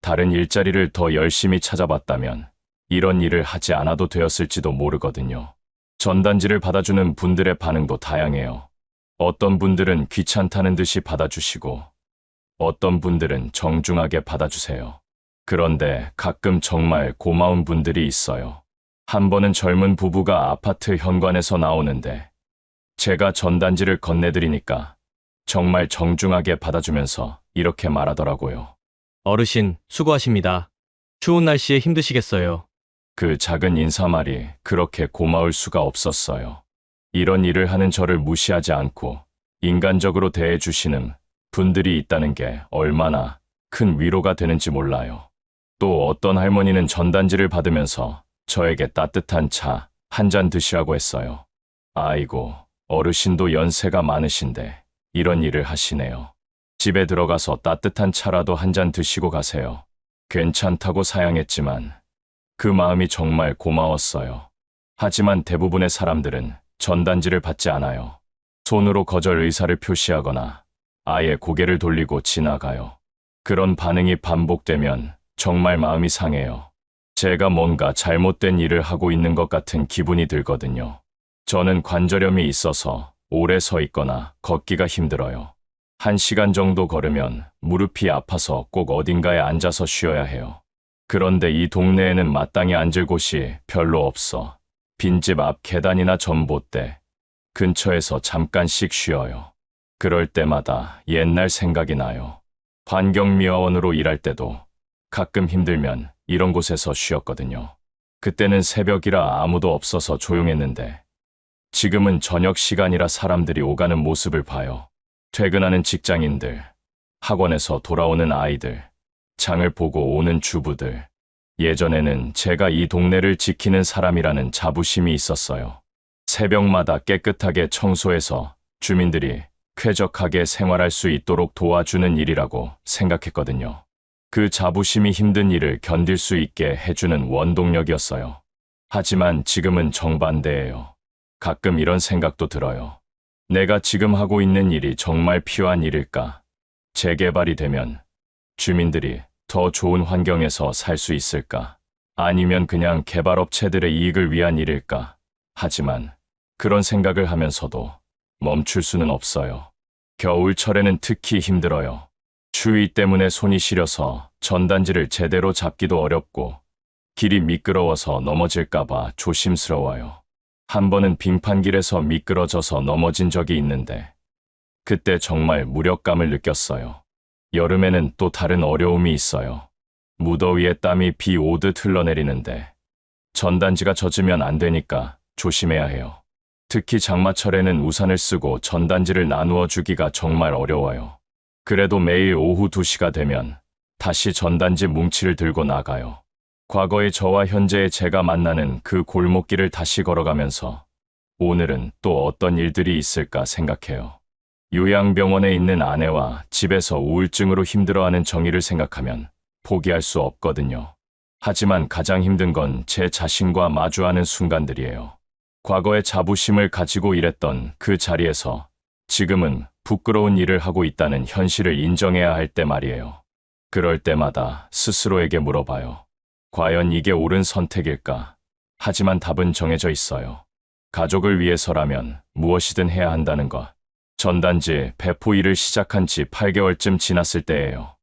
다른 일자리를 더 열심히 찾아봤다면 이런 일을 하지 않아도 되었을지도 모르거든요. 전단지를 받아주는 분들의 반응도 다양해요. 어떤 분들은 귀찮다는 듯이 받아주시고 어떤 분들은 정중하게 받아주세요. 그런데 가끔 정말 고마운 분들이 있어요. 한 번은 젊은 부부가 아파트 현관에서 나오는데 제가 전단지를 건네드리니까 정말 정중하게 받아주면서 이렇게 말하더라고요. 어르신, 수고하십니다. 추운 날씨에 힘드시겠어요. 그 작은 인사말이 그렇게 고마울 수가 없었어요. 이런 일을 하는 저를 무시하지 않고 인간적으로 대해주시는 분들이 있다는 게 얼마나 큰 위로가 되는지 몰라요. 또 어떤 할머니는 전단지를 받으면서 저에게 따뜻한 차 한 잔 드시라고 했어요. 아이고, 어르신도 연세가 많으신데 이런 일을 하시네요. 집에 들어가서 따뜻한 차라도 한 잔 드시고 가세요. 괜찮다고 사양했지만 그 마음이 정말 고마웠어요. 하지만 대부분의 사람들은 전단지를 받지 않아요. 손으로 거절 의사를 표시하거나 아예 고개를 돌리고 지나가요. 그런 반응이 반복되면 정말 마음이 상해요. 제가 뭔가 잘못된 일을 하고 있는 것 같은 기분이 들거든요. 저는 관절염이 있어서 오래 서 있거나 걷기가 힘들어요. 1시간 정도 걸으면 무릎이 아파서 꼭 어딘가에 앉아서 쉬어야 해요. 그런데 이 동네에는 마땅히 앉을 곳이 별로 없어 빈집 앞 계단이나 전봇대 근처에서 잠깐씩 쉬어요. 그럴 때마다 옛날 생각이 나요. 환경미화원으로 일할 때도 가끔 힘들면 이런 곳에서 쉬었거든요. 그때는 새벽이라 아무도 없어서 조용했는데 지금은 저녁 시간이라 사람들이 오가는 모습을 봐요. 퇴근하는 직장인들, 학원에서 돌아오는 아이들, 장을 보고 오는 주부들. 예전에는 제가 이 동네를 지키는 사람이라는 자부심이 있었어요. 새벽마다 깨끗하게 청소해서 주민들이 쾌적하게 생활할 수 있도록 도와주는 일이라고 생각했거든요. 그 자부심이 힘든 일을 견딜 수 있게 해주는 원동력이었어요. 하지만 지금은 정반대예요. 가끔 이런 생각도 들어요. 내가 지금 하고 있는 일이 정말 필요한 일일까? 재개발이 되면 주민들이 더 좋은 환경에서 살 수 있을까? 아니면 그냥 개발업체들의 이익을 위한 일일까? 하지만 그런 생각을 하면서도 멈출 수는 없어요. 겨울철에는 특히 힘들어요. 추위 때문에 손이 시려서 전단지를 제대로 잡기도 어렵고 길이 미끄러워서 넘어질까봐 조심스러워요. 한 번은 빙판길에서 미끄러져서 넘어진 적이 있는데 그때 정말 무력감을 느꼈어요. 여름에는 또 다른 어려움이 있어요. 무더위에 땀이 비 오듯 흘러내리는데 전단지가 젖으면 안 되니까 조심해야 해요. 특히 장마철에는 우산을 쓰고 전단지를 나누어 주기가 정말 어려워요. 그래도 매일 오후 2시가 되면 다시 전단지 뭉치를 들고 나가요. 과거의 저와 현재의 제가 만나는 그 골목길을 다시 걸어가면서 오늘은 또 어떤 일들이 있을까 생각해요. 요양병원에 있는 아내와 집에서 우울증으로 힘들어하는 정의를 생각하면 포기할 수 없거든요. 하지만 가장 힘든 건 제 자신과 마주하는 순간들이에요. 과거의 자부심을 가지고 일했던 그 자리에서 지금은 부끄러운 일을 하고 있다는 현실을 인정해야 할 때 말이에요. 그럴 때마다 스스로에게 물어봐요. 과연 이게 옳은 선택일까? 하지만 답은 정해져 있어요. 가족을 위해서라면 무엇이든 해야 한다는 것. 전단지 배포 일을 시작한 지 8개월쯤 지났을 때예요.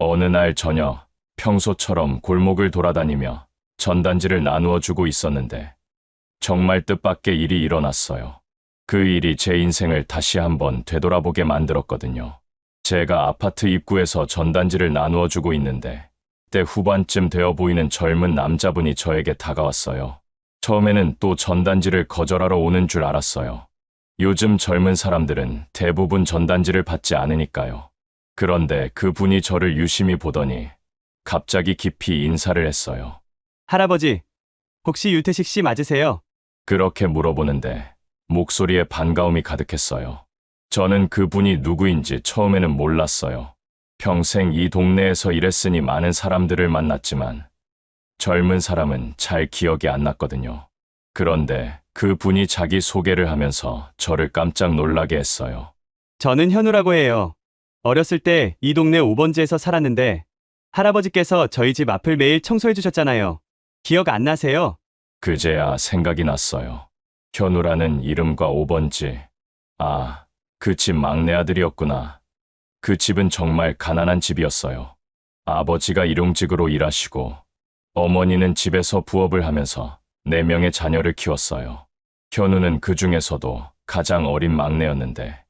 어느 날 저녁, 평소처럼 골목을 돌아다니며 전단지를 나누어 주고 있었는데 정말 뜻밖의 일이 일어났어요. 그 일이 제 인생을 다시 한번 되돌아보게 만들었거든요. 제가 아파트 입구에서 전단지를 나누어 주고 있는데 때 후반쯤 되어 보이는 젊은 남자분이 저에게 다가왔어요. 처음에는 또 전단지를 거절하러 오는 줄 알았어요. 요즘 젊은 사람들은 대부분 전단지를 받지 않으니까요. 그런데 그분이 저를 유심히 보더니 갑자기 깊이 인사를 했어요. 할아버지, 혹시 유태식 씨 맞으세요? 그렇게 물어보는데 목소리에 반가움이 가득했어요. 저는 그분이 누구인지 처음에는 몰랐어요. 평생 이 동네에서 일했으니 많은 사람들을 만났지만 젊은 사람은 잘 기억이 안 났거든요. 그런데 그분이 자기 소개를 하면서 저를 깜짝 놀라게 했어요. 저는 현우라고 해요. 어렸을 때 이 동네 5번지에서 살았는데 할아버지께서 저희 집 앞을 매일 청소해 주셨잖아요. 기억 안 나세요? 그제야 생각이 났어요. 현우라는 이름과 5번지. 아, 그 집 막내 아들이었구나. 그 집은 정말 가난한 집이었어요. 아버지가 일용직으로 일하시고 어머니는 집에서 부업을 하면서 4명의 자녀를 키웠어요. 현우는 그 중에서도 가장 어린 막내였는데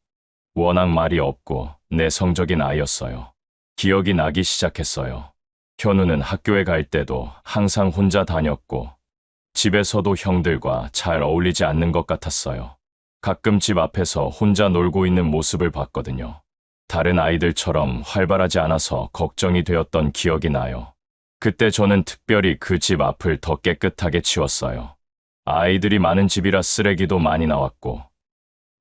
워낙 말이 없고 내성적인 아이였어요. 기억이 나기 시작했어요. 현우는 학교에 갈 때도 항상 혼자 다녔고 집에서도 형들과 잘 어울리지 않는 것 같았어요. 가끔 집 앞에서 혼자 놀고 있는 모습을 봤거든요. 다른 아이들처럼 활발하지 않아서 걱정이 되었던 기억이 나요. 그때 저는 특별히 그 집 앞을 더 깨끗하게 치웠어요. 아이들이 많은 집이라 쓰레기도 많이 나왔고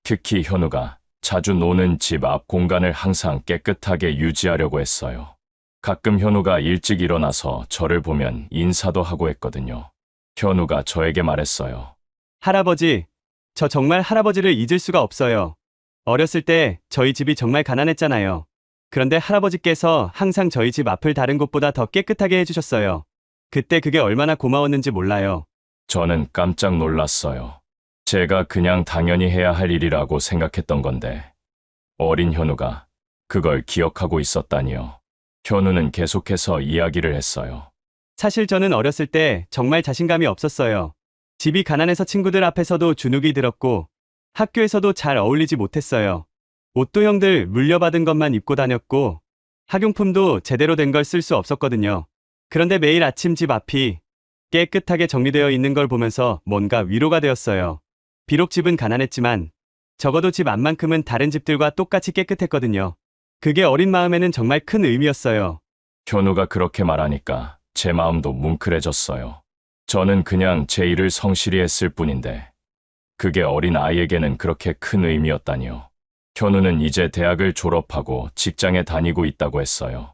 특히 현우가 자주 노는 집 앞 공간을 항상 깨끗하게 유지하려고 했어요. 가끔 현우가 일찍 일어나서 저를 보면 인사도 하고 했거든요. 현우가 저에게 말했어요. 할아버지, 저 정말 할아버지를 잊을 수가 없어요. 어렸을 때 저희 집이 정말 가난했잖아요. 그런데 할아버지께서 항상 저희 집 앞을 다른 곳보다 더 깨끗하게 해주셨어요. 그때 그게 얼마나 고마웠는지 몰라요. 저는 깜짝 놀랐어요. 제가 그냥 당연히 해야 할 일이라고 생각했던 건데 어린 현우가 그걸 기억하고 있었다니요. 현우는 계속해서 이야기를 했어요. 사실 저는 어렸을 때 정말 자신감이 없었어요. 집이 가난해서 친구들 앞에서도 주눅이 들었고 학교에서도 잘 어울리지 못했어요. 옷도 형들 물려받은 것만 입고 다녔고 학용품도 제대로 된 걸 쓸 수 없었거든요. 그런데 매일 아침 집 앞이 깨끗하게 정리되어 있는 걸 보면서 뭔가 위로가 되었어요. 비록 집은 가난했지만 적어도 집 앞만큼은 다른 집들과 똑같이 깨끗했거든요. 그게 어린 마음에는 정말 큰 의미였어요. 현우가 그렇게 말하니까 제 마음도 뭉클해졌어요. 저는 그냥 제 일을 성실히 했을 뿐인데 그게 어린 아이에게는 그렇게 큰 의미였다니요. 현우는 이제 대학을 졸업하고 직장에 다니고 있다고 했어요.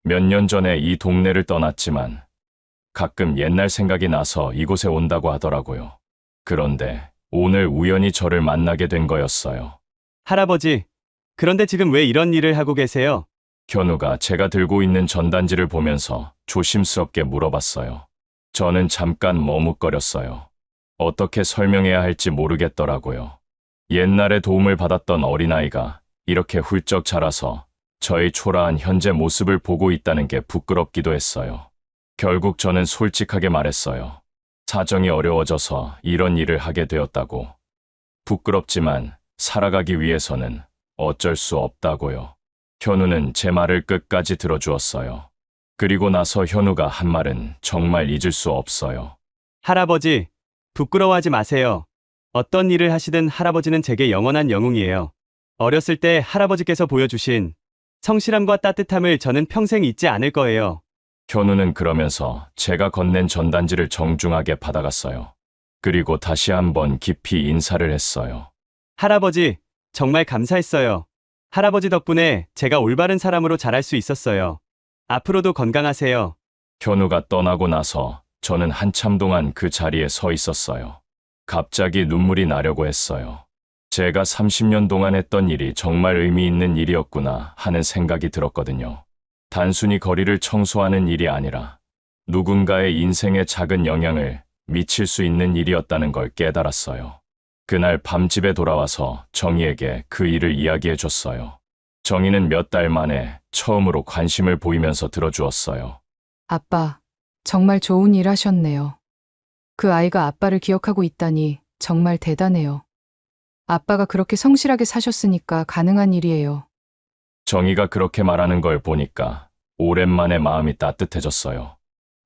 몇 년 전에 이 동네를 떠났지만 가끔 옛날 생각이 나서 이곳에 온다고 하더라고요. 그런데 오늘 우연히 저를 만나게 된 거였어요. 할아버지, 그런데 지금 왜 이런 일을 하고 계세요? 현우가 제가 들고 있는 전단지를 보면서 조심스럽게 물어봤어요. 저는 잠깐 머뭇거렸어요. 어떻게 설명해야 할지 모르겠더라고요. 옛날에 도움을 받았던 어린아이가 이렇게 훌쩍 자라서 저의 초라한 현재 모습을 보고 있다는 게 부끄럽기도 했어요. 결국 저는 솔직하게 말했어요. 사정이 어려워져서 이런 일을 하게 되었다고. 부끄럽지만 살아가기 위해서는 어쩔 수 없다고요. 현우는 제 말을 끝까지 들어주었어요. 그리고 나서 현우가 한 말은 정말 잊을 수 없어요. 할아버지, 부끄러워하지 마세요. 어떤 일을 하시든 할아버지는 제게 영원한 영웅이에요. 어렸을 때 할아버지께서 보여주신 성실함과 따뜻함을 저는 평생 잊지 않을 거예요. 현우는 그러면서 제가 건넨 전단지를 정중하게 받아갔어요. 그리고 다시 한번 깊이 인사를 했어요. 할아버지, 정말 감사했어요. 할아버지 덕분에 제가 올바른 사람으로 자랄 수 있었어요. 앞으로도 건강하세요. 현우가 떠나고 나서 저는 한참 동안 그 자리에 서 있었어요. 갑자기 눈물이 나려고 했어요. 제가 30년 동안 했던 일이 정말 의미 있는 일이었구나 하는 생각이 들었거든요. 단순히 거리를 청소하는 일이 아니라 누군가의 인생에 작은 영향을 미칠 수 있는 일이었다는 걸 깨달았어요. 그날 밤 집에 돌아와서 정희에게 그 일을 이야기해 줬어요. 정희는 몇 달 만에 처음으로 관심을 보이면서 들어주었어요. 아빠, 정말 좋은 일 하셨네요. 그 아이가 아빠를 기억하고 있다니 정말 대단해요. 아빠가 그렇게 성실하게 사셨으니까 가능한 일이에요. 정희가 그렇게 말하는 걸 보니까 오랜만에 마음이 따뜻해졌어요.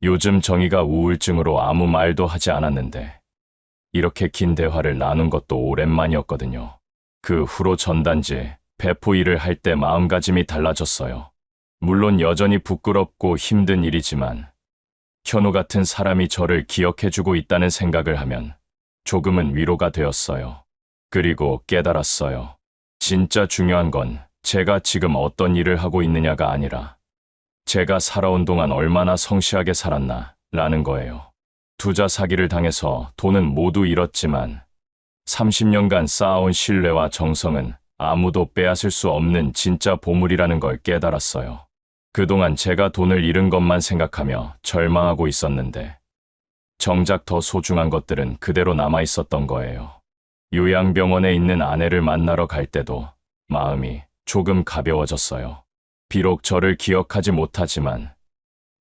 요즘 정희가 우울증으로 아무 말도 하지 않았는데 이렇게 긴 대화를 나눈 것도 오랜만이었거든요. 그 후로 전단지 배포 일을 할 때 마음가짐이 달라졌어요. 물론 여전히 부끄럽고 힘든 일이지만 현우 같은 사람이 저를 기억해주고 있다는 생각을 하면 조금은 위로가 되었어요. 그리고 깨달았어요. 진짜 중요한 건 제가 지금 어떤 일을 하고 있느냐가 아니라 제가 살아온 동안 얼마나 성실하게 살았나 라는 거예요. 투자 사기를 당해서 돈은 모두 잃었지만 30년간 쌓아온 신뢰와 정성은 아무도 빼앗을 수 없는 진짜 보물이라는 걸 깨달았어요. 그동안 제가 돈을 잃은 것만 생각하며 절망하고 있었는데 정작 더 소중한 것들은 그대로 남아 있었던 거예요. 요양병원에 있는 아내를 만나러 갈 때도 마음이 조금 가벼워졌어요. 비록 저를 기억하지 못하지만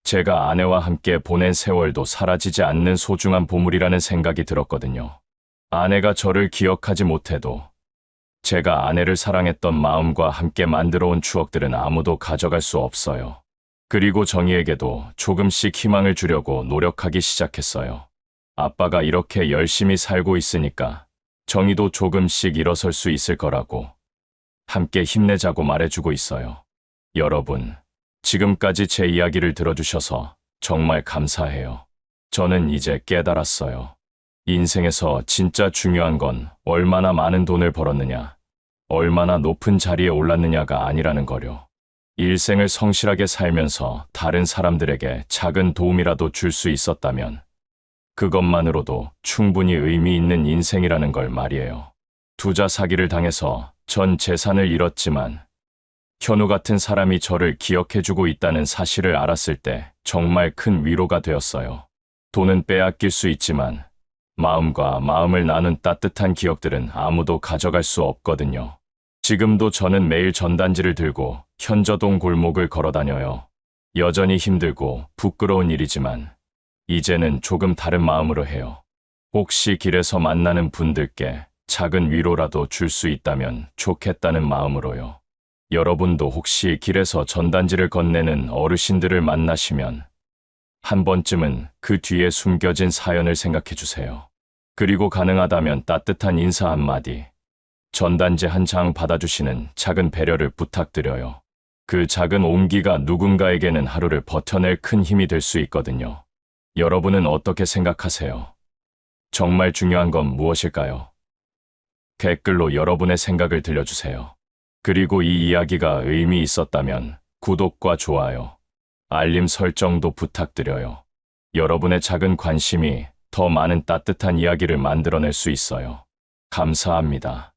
제가 아내와 함께 보낸 세월도 사라지지 않는 소중한 보물이라는 생각이 들었거든요. 아내가 저를 기억하지 못해도 제가 아내를 사랑했던 마음과 함께 만들어온 추억들은 아무도 가져갈 수 없어요. 그리고 정희에게도 조금씩 희망을 주려고 노력하기 시작했어요. 아빠가 이렇게 열심히 살고 있으니까 정희도 조금씩 일어설 수 있을 거라고 함께 힘내자고 말해주고 있어요. 여러분, 지금까지 제 이야기를 들어주셔서 정말 감사해요. 저는 이제 깨달았어요. 인생에서 진짜 중요한 건 얼마나 많은 돈을 벌었느냐, 얼마나 높은 자리에 올랐느냐가 아니라는 거요. 일생을 성실하게 살면서 다른 사람들에게 작은 도움이라도 줄 수 있었다면 그것만으로도 충분히 의미 있는 인생이라는 걸 말이에요. 투자 사기를 당해서 전 재산을 잃었지만 현우 같은 사람이 저를 기억해주고 있다는 사실을 알았을 때 정말 큰 위로가 되었어요. 돈은 빼앗길 수 있지만 마음과 마음을 나눈 따뜻한 기억들은 아무도 가져갈 수 없거든요. 지금도 저는 매일 전단지를 들고 현저동 골목을 걸어다녀요. 여전히 힘들고 부끄러운 일이지만 이제는 조금 다른 마음으로 해요. 혹시 길에서 만나는 분들께 작은 위로라도 줄 수 있다면 좋겠다는 마음으로요. 여러분도 혹시 길에서 전단지를 건네는 어르신들을 만나시면 한 번쯤은 그 뒤에 숨겨진 사연을 생각해 주세요. 그리고 가능하다면 따뜻한 인사 한마디, 전단지 한 장 받아주시는 작은 배려를 부탁드려요. 그 작은 온기가 누군가에게는 하루를 버텨낼 큰 힘이 될 수 있거든요. 여러분은 어떻게 생각하세요? 정말 중요한 건 무엇일까요? 댓글로 여러분의 생각을 들려주세요. 그리고 이 이야기가 의미 있었다면 구독과 좋아요, 알림 설정도 부탁드려요. 여러분의 작은 관심이 더 많은 따뜻한 이야기를 만들어낼 수 있어요. 감사합니다.